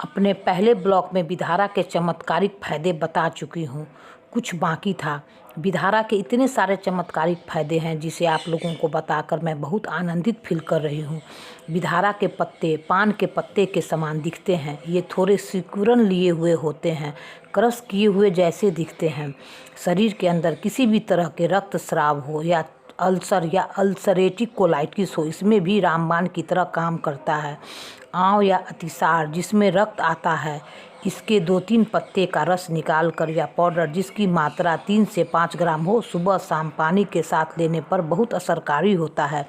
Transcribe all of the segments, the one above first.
अपने पहले ब्लॉग में विधारा के चमत्कारिक फ़ायदे बता चुकी हूँ, कुछ बाकी था। विधारा के इतने सारे चमत्कारिक फ़ायदे हैं जिसे आप लोगों को बताकर मैं बहुत आनंदित फील कर रही हूँ। विधारा के पत्ते पान के पत्ते के समान दिखते हैं। ये थोड़े सिकुड़न लिए हुए होते हैं, क्रश किए हुए जैसे दिखते हैं। शरीर के अंदर किसी भी तरह के रक्तस्राव हो या अल्सर या अल्सरेटिव कोलाइटिस हो, इसमें भी रामबाण की तरह काम करता है। आंव या अतिसार जिसमें रक्त आता है, इसके 2-3 पत्ते का रस निकाल कर या पाउडर जिसकी मात्रा 3 से 5 ग्राम हो, सुबह शाम पानी के साथ लेने पर बहुत असरकारी होता है।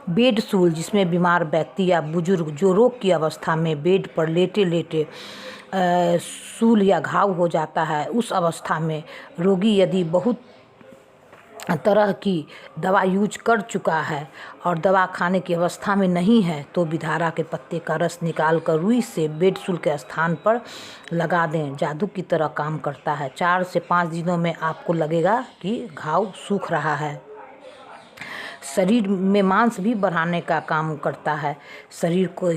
बेड सूल जिसमें बीमार व्यक्ति या बुजुर्ग जो रोग की अवस्था में बेड पर लेटे लेटे सूल या घाव हो जाता है, उस अवस्था में रोगी यदि बहुत तरह की दवा यूज कर चुका है और दवा खाने की अवस्था में नहीं है, तो विधारा के पत्ते का रस निकाल कर रुई से बेड सूल के स्थान पर लगा दें। जादू की तरह काम करता है। 4 से 5 दिनों में आपको लगेगा कि घाव सूख रहा है। शरीर में मांस भी बढ़ाने का काम करता है। शरीर को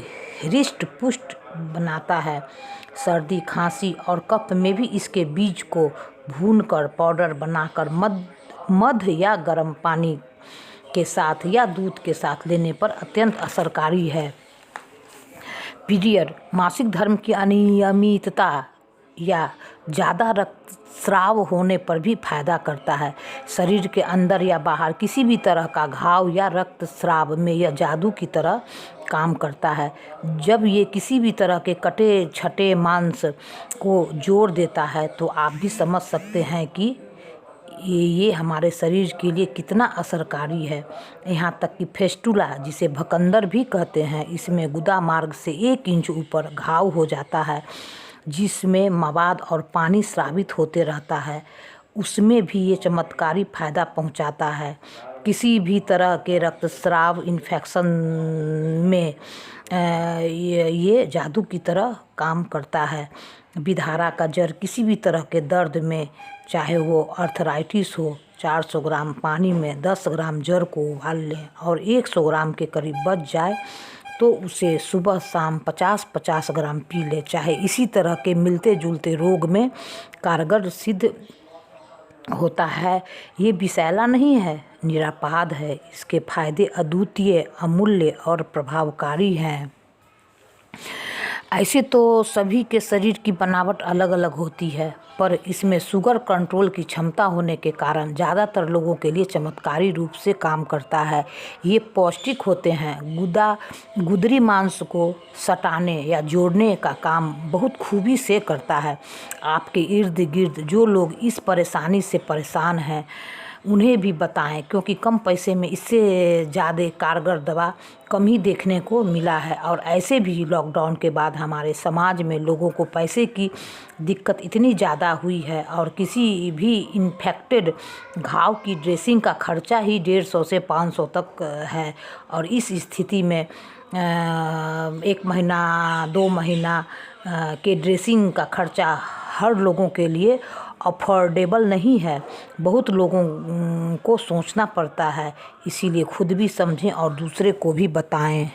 हृष्ट पुष्ट बनाता है। सर्दी खांसी और कफ में भी इसके बीज को भूनकर पाउडर बनाकर मध या गर्म पानी के साथ या दूध के साथ लेने पर अत्यंत असरकारी है। पीरियड मासिक धर्म की अनियमितता या ज़्यादा रक्तस्राव होने पर भी फायदा करता है। शरीर के अंदर या बाहर किसी भी तरह का घाव या रक्तस्राव में यह जादू की तरह काम करता है। जब ये किसी भी तरह के कटे छटे मांस को जोड़ देता है, तो आप भी समझ सकते हैं कि ये हमारे शरीर के लिए कितना असरकारी है। यहाँ तक कि फेस्टुला जिसे भकंदर भी कहते हैं, इसमें गुदा मार्ग से 1 इंच ऊपर घाव हो जाता है, जिसमें मवाद और पानी स्रावित होते रहता है, उसमें भी ये चमत्कारी फ़ायदा पहुँचाता है। किसी भी तरह के रक्तस्राव इन्फेक्शन में ये जादू की तरह काम करता है। विधारा का जड़ किसी भी तरह के दर्द में, चाहे वो अर्थराइटिस हो, 400 ग्राम पानी में 10 ग्राम जड़ को उबाल लें और 100 ग्राम के करीब बच जाए तो उसे सुबह शाम 50-50 ग्राम पी ले। चाहे इसी तरह के मिलते जुलते रोग में कारगर सिद्ध होता है। ये विषैला नहीं है, निरापद है। इसके फायदे अद्वितीय, अमूल्य और प्रभावकारी हैं। ऐसे तो सभी के शरीर की बनावट अलग अलग होती है, पर इसमें शुगर कंट्रोल की क्षमता होने के कारण ज़्यादातर लोगों के लिए चमत्कारी रूप से काम करता है। ये पौष्टिक होते हैं। गुदरी मांस को सटाने या जोड़ने का काम बहुत खूबी से करता है। आपके इर्द गिर्द जो लोग इस परेशानी से परेशान हैं, उन्हें भी बताएं, क्योंकि कम पैसे में इससे ज़्यादा कारगर दवा कम ही देखने को मिला है। और ऐसे भी लॉकडाउन के बाद हमारे समाज में लोगों को पैसे की दिक्कत इतनी ज़्यादा हुई है और किसी भी इन्फेक्टेड घाव की ड्रेसिंग का खर्चा ही 150 से 500 तक है। और इस स्थिति में 1 महीना 2 महीना के ड्रेसिंग का खर्चा हर लोगों के लिए अफोर्डेबल नहीं है। बहुत लोगों को सोचना पड़ता है। इसीलिए खुद भी समझें और दूसरे को भी बताएं।